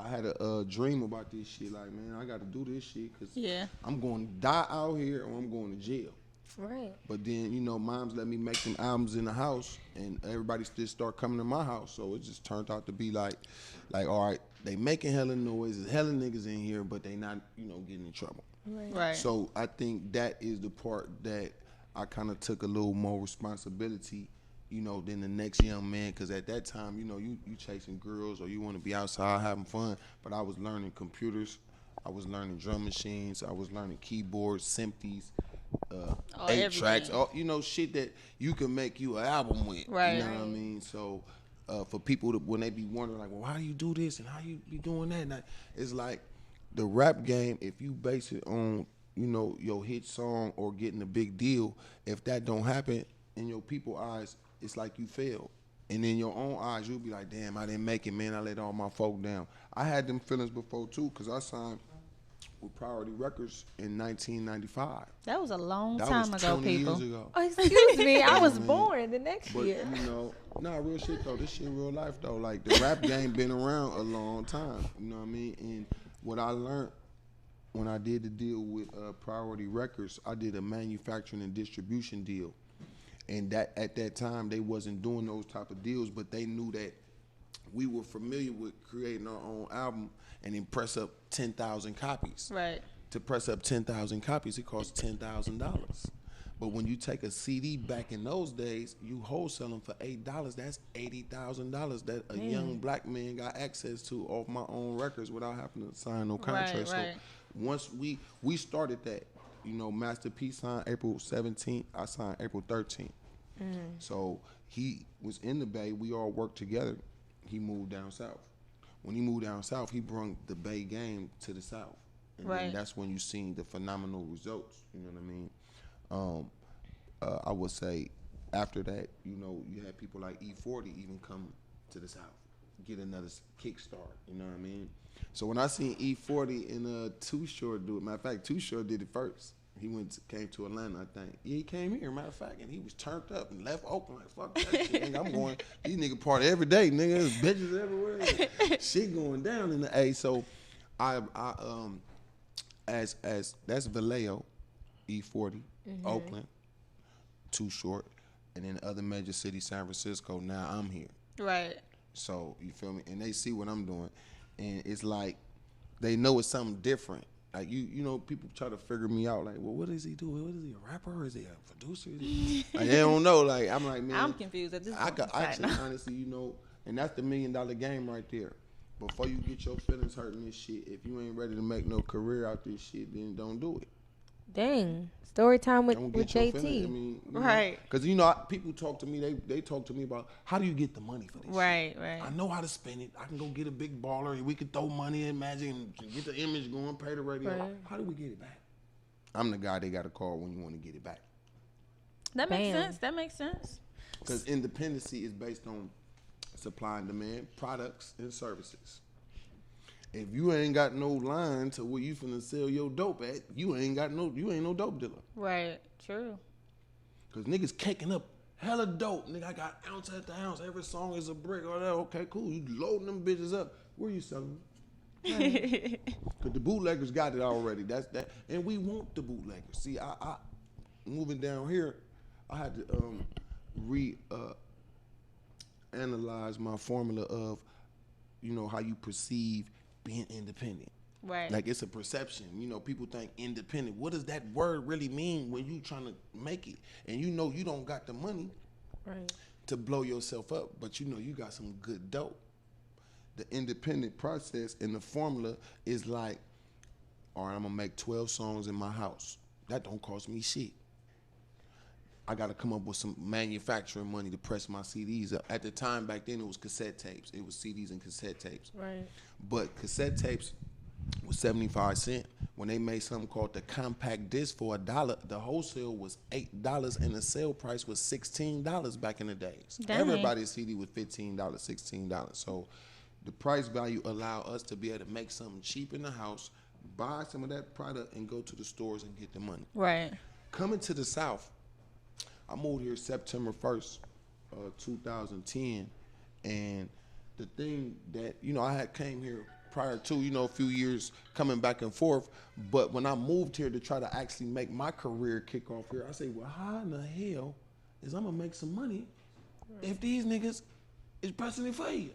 I had a dream about this shit. Like, man, I got to do this shit because Yeah. I'm going to die out here or I'm going to jail. Right. But then, you know, moms let me make them albums in the house, and everybody just start coming to my house. So it just turned out to be like, all right, they making hella noise, there's hella niggas in here, but they not, you know, getting in trouble. Right. So I think that is the part that I kind of took a little more responsibility, you know, than the next young man. Because at that time, you know, you chasing girls or you want to be outside having fun. But I was learning computers, I was learning drum machines, I was learning keyboards, Synthes, 8 tracks, all, you know, shit that you can make you an album with. Right. You know what I mean? So for people to, when they be wondering like, well, how do you do this and how you be doing that? And it's like the rap game, if you base it on, you know, your hit song or getting a big deal, if that don't happen in your people eyes, it's like you failed. And in your own eyes, you'll be like, damn, I didn't make it, man. I let all my folk down. I had them feelings before too, because I signed with Priority Records in 1995. That was a long That time was ago, 20 people. years ago. Oh, excuse me, I was born the next But, year. you know, nah, real shit though. This shit real life though. Like, the rap game been around a long time. You know what I mean? And what I learned when I did the deal with Priority Records, I did a manufacturing and distribution deal. And that at that time, they wasn't doing those type of deals, but they knew that we were familiar with creating our own album and then press up 10,000 copies. Right. To press up 10,000 copies, it costs $10,000. But when you take a CD back in those days, you wholesale them for $8. That's $80,000 that a young black man got access to off my own records without having to sign no contract. Right. So once we started that, you know, Master P signed April 17th. I signed April 13th. So he was in the Bay. We all worked together. He moved down south. When he moved down south, he brought the Bay game to the south. And then that's when you seen the phenomenal results. You know what I mean? I would say after that, you know, you had people like E40 even come to the south, get another kickstart. You know what I mean? So when I seen E40 and Too Short do it, matter of fact, Too Short did it first. He came to Atlanta, I think. Yeah, he came here, matter of fact, and he was turned up and left Oakland like, fuck that shit, nigga. I'm going, these niggas party every day, nigga. There's bitches everywhere. Shit going down in the A. So I as that's Vallejo, E40, Oakland, Too Short, and then other major cities, San Francisco. Now I'm here. Right. So you feel me? And they see what I'm doing, and it's like they know it's something different. Like you know, people try to figure me out. Like, well, what does he do? What is he, a rapper? Or is he a producer? Like, they don't know. Like, I'm like, man, I'm confused at this point. I could actually, honestly, you know, and that's the $1 million game right there. Before you get your feelings hurt in this shit, if you ain't ready to make no career out this shit, then don't do it. Dang. Story time with JT. I mean, right. Because, you know, people talk to me, they talk to me about, how do you get the money for this Right, shit? right. I know how to spend it. I can go get a big baller. We can throw money in Magic and get the image going, pay the radio. Right. How do we get it back? I'm the guy they got to call when you want to get it back. That makes sense. That makes sense. Because independency is based on supply and demand, products and services. If you ain't got no line to where you finna sell your dope at, you ain't no dope dealer. Right. True. Cause niggas caking up hella dope. Nigga, I got ounce after ounce. Every song is a brick or that. Okay, cool. You loading them bitches up. Where you selling them? Cause the bootleggers got it already. That's that. And we want the bootleggers. See, I moving down here, I had to analyze my formula of, you know, how you perceive being independent. Right. Like, it's a perception. You know, people think independent. What does that word really mean when you trying to make it? And you know you don't got the money to blow yourself up, but you know you got some good dope. The independent process and the formula is like, all right, I'm going to make 12 songs in my house. That don't cost me shit. I got to come up with some manufacturing money to press my CDs up. At the time, back then, it was cassette tapes. It was CDs and cassette tapes. Right. But cassette tapes was 75 cents. When they made something called the compact disc for $1, the wholesale was $8 and the sale price was $16 back in the days. Dang. Everybody's CD was $15, $16. So the price value allowed us to be able to make something cheap in the house, buy some of that product, and go to the stores and get the money. Right. Coming to the South, I moved here September 1st, 2010, and the thing that, you know, I had came here prior to, a few years coming back and forth. But when I moved here to try to actually make my career kick off here, I say, well, how in the hell is I'm going to make some money if these niggas is pressing it for you?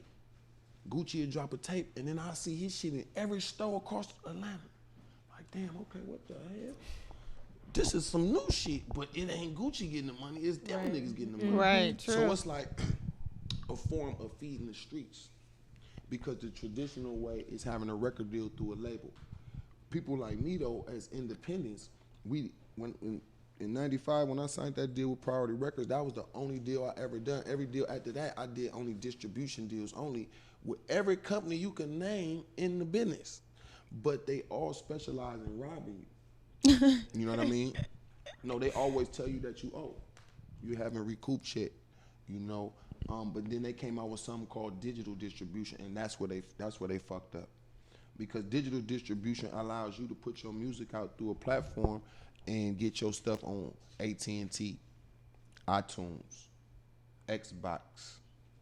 Gucci would drop a tape, and then I see his shit in every store across Atlanta. Like, damn, okay, what the hell? This is some new shit, but it ain't Gucci getting the money. It's them niggas getting the money. Right, true. So it's like a form of feeding the streets, because the traditional way is having a record deal through a label. People like me, though, as independents, in '95, when I signed that deal with Priority Records, that was the only deal I ever done. Every deal after that, I did only distribution deals only with every company you can name in the business. But they all specialize in robbing you. You know what I mean? No, they always tell you that you owe. You haven't recouped shit, But then they came out with something called digital distribution, and that's where they fucked up. Because digital distribution allows you to put your music out through a platform and get your stuff on AT&T, iTunes, Xbox,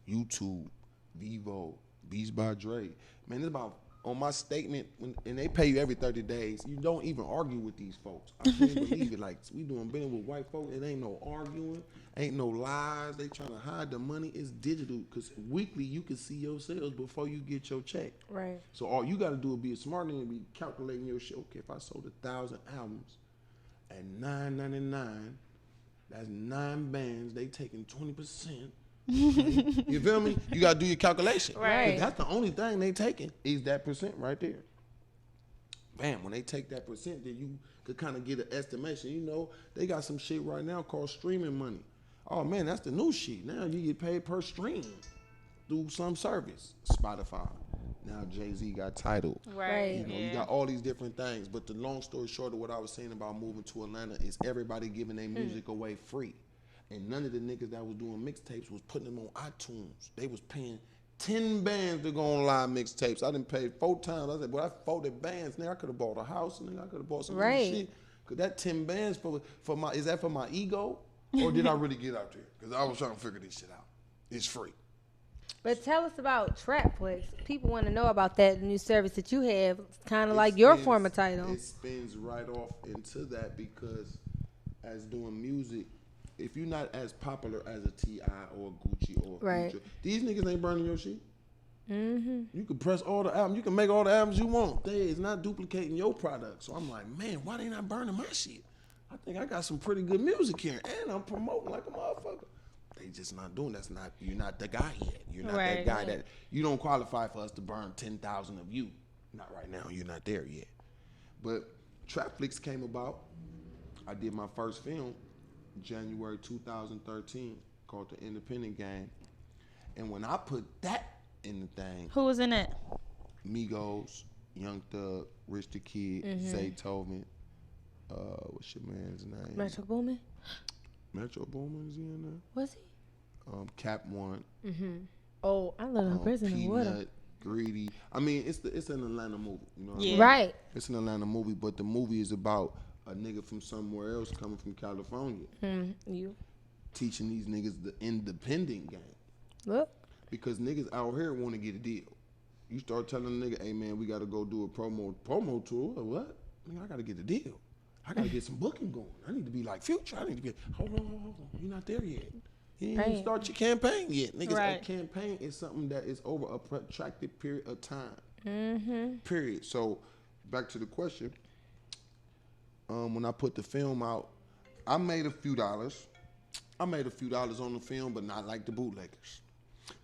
YouTube, Vivo, Beats by Dre. Man, it's about, on my statement, and they pay you every 30 days, you don't even argue with these folks. I can't believe it. Like, we doing business with white folks, it ain't no arguing, ain't no lies. They trying to hide the money. It's digital, because weekly you can see your sales before you get your check. Right. So all you got to do is be smart and be calculating your shit. Okay, if I sold 1,000 albums at $9.99, that's 9 bands. They taking 20%. You feel me? You got to do your calculation. Right. That's the only thing they taking is that percent right there. Bam, when they take that percent, then you could kind of get an estimation. They got some shit right now called streaming money. Oh, man, that's the new shit. Now you get paid per stream through some service. Spotify. Now Jay-Z got Tidal. Right. You got all these different things. But the long story short of what I was saying about moving to Atlanta is everybody giving their music away free. And none of the niggas that was doing mixtapes was putting them on iTunes. They was paying 10 bands to go on live mixtapes. I done paid 4 times. I said, well, I 40 bands. Now I could have bought a house, and then I could have bought some other shit. Cause that 10 bands for my, is that for my ego? Or did I really get out there? Because I was trying to figure this shit out. It's free. But tell us about Trapflix. People want to know about that new service that you have. It's kind of like your former title. It spins right off into that, because as doing music, if you're not as popular as a T.I. or a Gucci or a Future, these niggas ain't burning your shit. Mm-hmm. You can press all the albums. You can make all the albums you want. It's not duplicating your product. So I'm like, man, why they not burning my shit? I think I got some pretty good music here, and I'm promoting like a motherfucker. They just not doing that. You're not the guy yet. You're not that guy that you don't qualify for us to burn 10,000 of you. Not right now. You're not there yet. But Trapflix came about. I did my first film January 2013 called The Independent Game. And when I put that in the thing, who was in it? Migos, Young Thug, Rich the Kid, Zaytoven, what's your man's name? Metro Boomin. Metro Boomin, is he in there? Was he? Cap One. Oh, I love him prison and water. Peanut, Greedy. I mean, it's an Atlanta movie. You know what I mean? Right. It's an Atlanta movie, but the movie is about a nigga from somewhere else coming from California. You. Teaching these niggas the independent game. Look. Because niggas out here want to get a deal. You start telling a nigga, hey man, we got to go do a promo tour. Or what? Nigga, I got to get a deal. I got to get some booking going. I need to be like Future. I need to be, hold on. You're not there yet. You ain't even start your campaign yet. Niggas, a campaign is something that is over a protracted period of time. Period. So, back to the question. When I put the film out, I made a few dollars. on the film, but not like the bootleggers.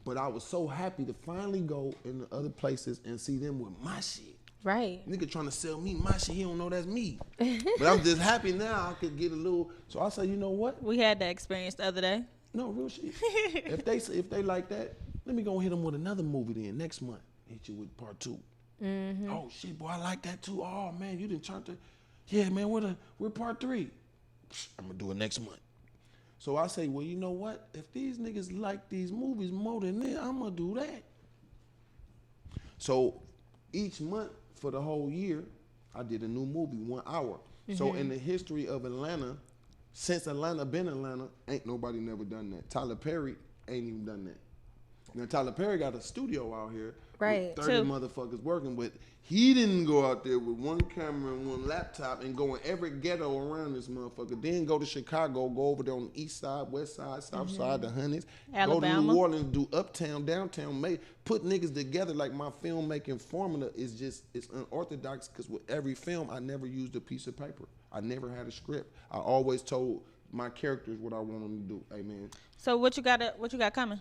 But I was so happy to finally go in the other places and see them with my shit. Right. Nigga trying to sell me my shit, he don't know that's me. But I'm just happy now I could get a little. So I say, you know what? We had that experience the other day. No, real shit. if they like that, let me go hit them with another movie then next month. Hit you with part 2. Oh shit, boy, I like that too. Oh man, you didn't turn to. Yeah, man, we're part 3. I'm gonna do it next month. So I say, well, you know what? If these niggas like these movies more than that, I'm gonna do that. So each month for the whole year, I did a new movie, 1 hour. So in the history of Atlanta, since Atlanta been Atlanta, ain't nobody never done that. Tyler Perry ain't even done that. Now Tyler Perry got a studio out here, Right. with 30 motherfuckers working, but he didn't go out there with one camera and one laptop and go in every ghetto around this motherfucker. Then go to Chicago, go over there on the east side, west side, south side, the Hundreds. Go to New Orleans, do uptown, downtown, put niggas together. Like my filmmaking formula is it's unorthodox because with every film, I never used a piece of paper. I never had a script. I always told my characters what I want them to do. Hey, man. So what you got coming?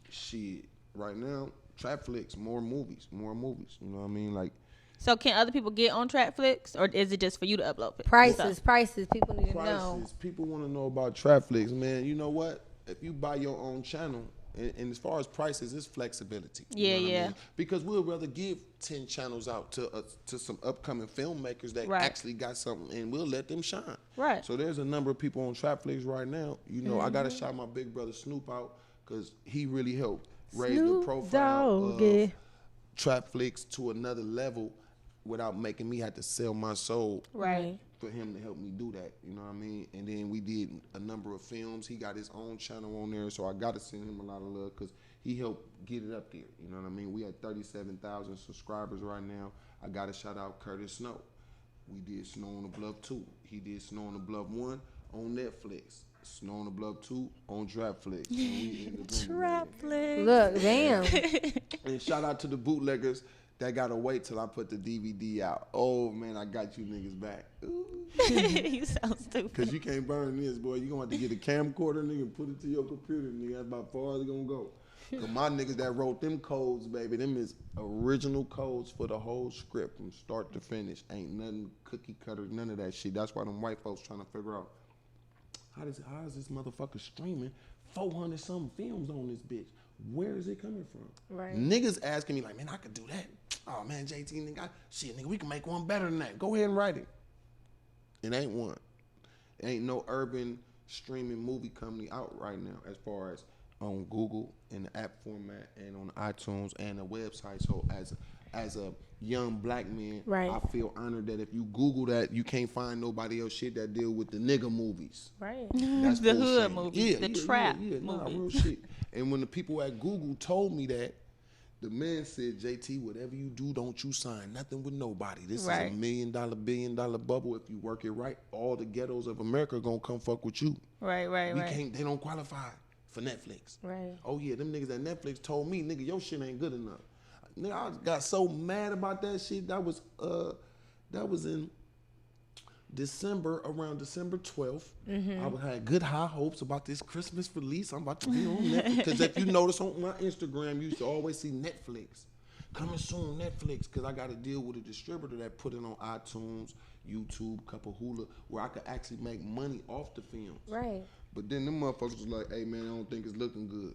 Shit, right now, Trap Flicks, more movies. You know what I mean? Like, so can other people get on Trap Flicks, or is it just for you to upload it? Prices. People need to know. People want to know about Trap Flicks, man. You know what? If you buy your own channel, and as far as prices, it's flexibility. Yeah, you know yeah. I mean? Because we'll rather give 10 channels out to some upcoming filmmakers that actually got something, and we'll let them shine. Right. So there's a number of people on Trap Flicks right now. You know, I got to shout my big brother Snoop out because he really helped raise the profile of Trap Flicks to another level without making me have to sell my soul. Right. For him to help me do that, you know what I mean? And then we did a number of films. He got his own channel on there, so I got to send him a lot of love because he helped get it up there, you know what I mean? We had 37,000 subscribers right now. I got to shout out Curtis Snow. We did Snow on the Bluff 2. He did Snow on the Bluff 1 on Netflix. Snow on the Bluff 2 on Trapflix. Trapflix. Look, damn. And shout out to the bootleggers that gotta wait till I put the DVD out. Oh man, I got you niggas back. You so stupid. Cause you can't burn this, boy. You gonna have to get a camcorder, nigga, and put it to your computer, nigga. That's about far as it's gonna go. Cause my niggas that wrote them codes, baby, them is original codes for the whole script from start to finish. Ain't nothing cookie cutter, none of that shit. That's why them white folks trying to figure out how is this motherfucker streaming 400 something films on this bitch? Where is it coming from? Right. Niggas asking me like, man, I could do that. Oh man, JT, nigga, nigga, we can make one better than that. Go ahead and write it. It ain't one. It ain't no urban streaming movie company out right now as far as on Google in the app format and on iTunes and a website. So as a young black man, right. I feel honored that if you Google that, you can't find nobody else shit that deal with the nigga movies. Right. That's the hood movies, the trap movies. Nah, real shit. And when the people at Google told me that, the man said, JT, whatever you do, don't you sign nothing with nobody. This is a $1 million, $1 billion bubble. If you work it right, all the ghettos of America gonna come fuck with you. Right. They don't qualify for Netflix. Right. Oh yeah, them niggas at Netflix told me, nigga, your shit ain't good enough. Nigga, I got so mad about that shit. That was in December, around December 12th. I had good high hopes about this Christmas release. I'm about to be on Netflix. Because if you notice on my Instagram, you used to always see Netflix. Coming soon, Netflix. Because I got to deal with a distributor that put it on iTunes, YouTube, couple Hula, where I could actually make money off the films. Right. But then them motherfuckers was like, hey, man, I don't think it's looking good.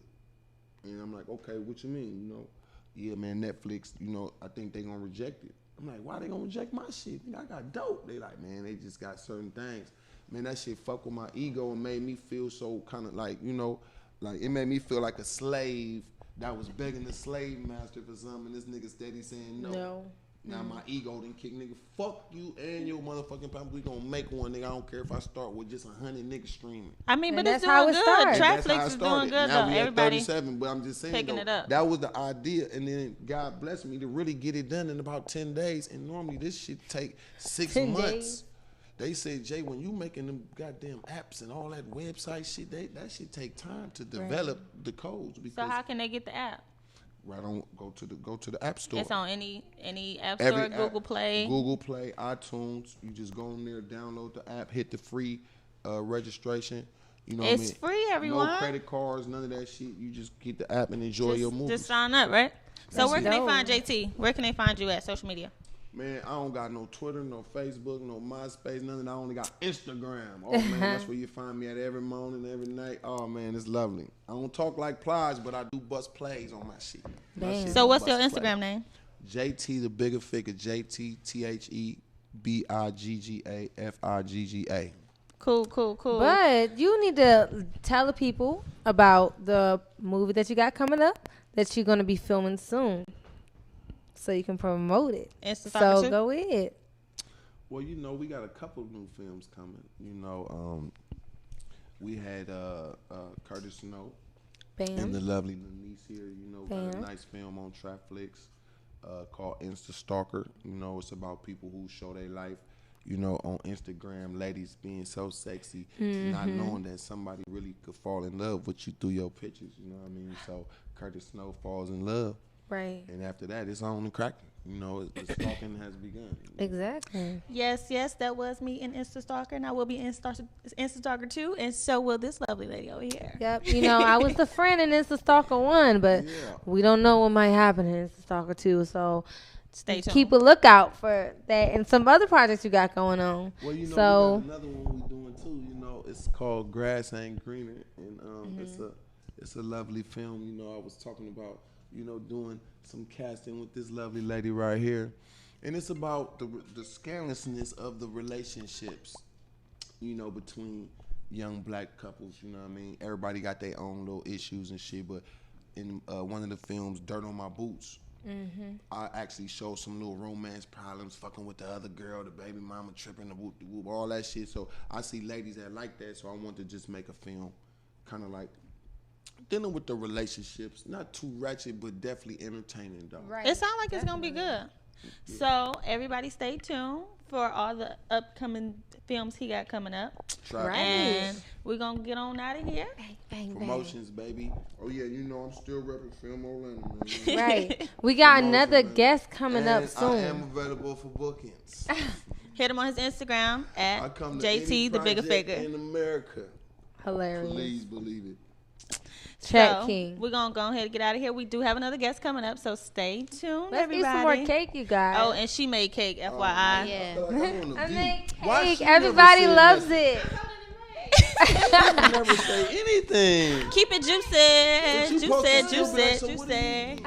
And I'm like, okay, what you mean? You know, yeah, man, Netflix, you know, I think they going to reject it. I'm like, why they gonna reject my shit? I got dope. They like, man, they just got certain things. Man, that shit fuck with my ego and made me feel so kind of like, you know, like it made me feel like a slave that was begging the slave master for something. This nigga steady saying no. Now my ego done kick, nigga, fuck you and your motherfucking pop. We gonna make one, nigga. I don't care if I start with just 100 niggas streaming. I mean, but and it's doing good. Trapflix is doing good now though. We Everybody 37, but I'm just saying picking though, it up. that was the idea, and then God blessed me to really get it done in about 10 days. And normally this shit take 6 months. Days. They say, Jay, when you making them goddamn apps and all that website shit, that shit take time to develop the codes. Because so how can they get the app? Right on, go to the app store. It's on any app store, Every Google Play. Google Play, iTunes. You just go in there, download the app, hit the free registration. You know it's what I mean? Free, everyone. No credit cards, none of that shit. You just get the app and enjoy your movies. Just sign up, right? So That's where can it. they find JT? Where can they find you at social media? Man, I don't got no Twitter, no Facebook, no MySpace, nothing. I only got Instagram. Oh, man, that's where you find me at every morning, every night. Oh, man, it's lovely. I don't talk like Plies, but I do bust plays on my shit. So what's your Instagram name? JT the Bigger Figure. JT THEBIGGAFIGGA. Cool. But you need to tell the people about the movie that you got coming up that you're going to be filming soon. So you can promote it. So go ahead. Well, you know, we got a couple of new films coming. You know, we had Curtis Snow Bam. and the lovely Lanisha ladies here. You know, got a nice film on Netflix called Insta Stalker. You know, it's about people who show their life, you know, on Instagram. Ladies being so sexy, not knowing that somebody really could fall in love with you through your pictures. You know what I mean? So Curtis Snow falls in love. Right. And after that, it's on and cracking. You know, the stalking has begun. Exactly. Yes, that was me in Insta Stalker, and I will be in Insta Stalker too, and so will this lovely lady over here. Yep. You know, I was the friend in Insta Stalker 1, but we don't know what might happen in Insta Stalker 2, so stay tuned. Keep a lookout for that and some other projects you got going on. Well, you know, we got another one we doing too. You know, it's called Grass Ain't Greener, and it's a lovely film. You know, I was talking about, you know, doing some casting with this lovely lady right here. And it's about the scandalousness of the relationships, you know, between young black couples, you know what I mean? Everybody got their own little issues and shit, but in one of the films, Dirt on My Boots, I actually show some little romance problems, fucking with the other girl, the baby mama tripping, the whoop, all that shit. So I see ladies that like that, so I want to just make a film kind of like dealing with the relationships, not too ratchet, but definitely entertaining, though. Right. It sounds like it's going to be good. Yeah. So everybody stay tuned for all the upcoming films he got coming up. Right. And we're going to get on out of here. Bang, Promotions, baby. Oh, yeah, you know I'm still repping Film Orlando. Right. We got another guest coming up soon. I am available for bookings. Hit him on his Instagram at JT the Bigger Figure. In America. Hilarious. Please believe it. Chat King. We're going to go ahead and get out of here. We do have another guest coming up, so stay tuned, everybody. Let's eat some more cake, you guys. Oh, and she made cake, FYI. I made cake. Everybody loves it. I never say anything. Keep it juicy. Juicy.